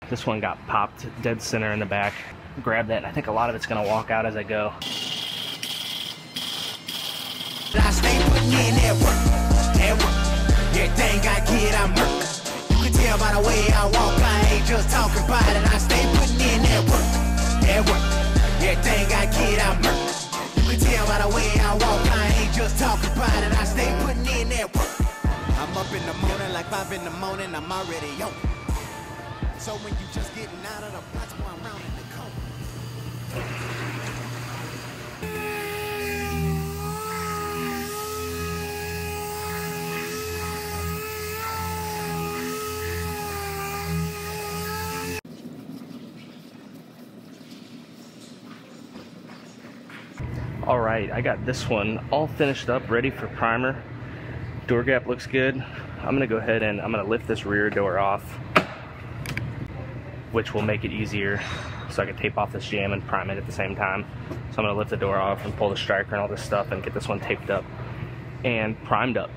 This one got popped dead center in the back. Grab that, and I think a lot of it's gonna walk out as I go. I stay putting in that work. Everything I get, I murk. You can tell by the way I walk, I ain't just talking about it. I stay putting in that work. Everything I get, I murk. You can tell by the way I walk, I ain't just talking about it. I stay putting in that work. I'm up in the morning, like 5 in the morning, I'm already on. So when you just getting out of the box, boy, I'm round in the corner. All right, I got this one all finished up, ready for primer. Door gap looks good. I'm gonna go ahead and I'm gonna lift this rear door off, which will make it easier so I can tape off this jam and prime it at the same time. So I'm gonna lift the door off and pull the striker and all this stuff and get this one taped up and primed up.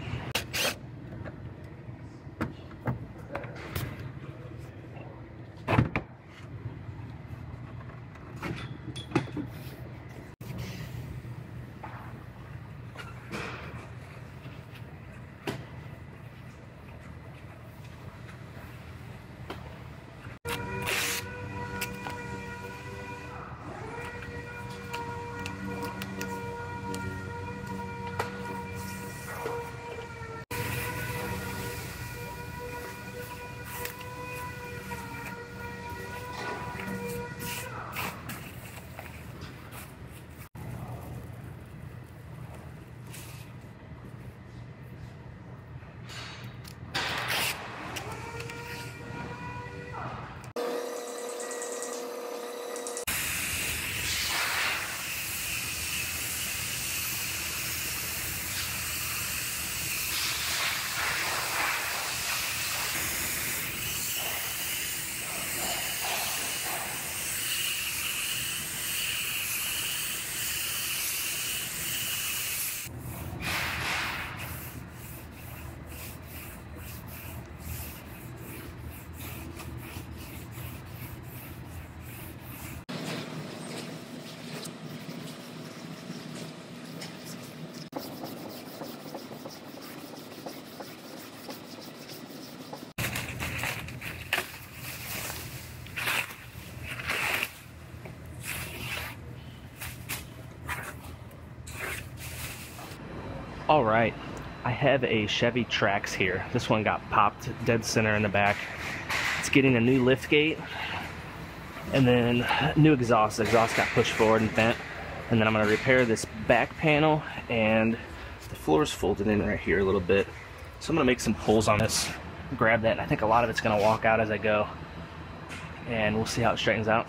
All right, I have a Chevy Trax here. This one got popped dead center in the back. It's getting a new lift gate and then new exhaust. The exhaust got pushed forward and bent. And then I'm gonna repair this back panel, and the floor is folded in right here a little bit. So I'm gonna make some holes on this, grab that, and I think a lot of it's gonna walk out as I go. And we'll see how it straightens out.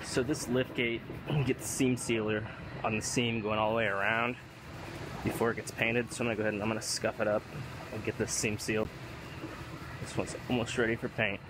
So this lift gate, you get the seam sealer on the seam going all the way around. before it gets painted. So I'm gonna go ahead and I'm gonna scuff it up and get this seam sealed. This one's almost ready for paint.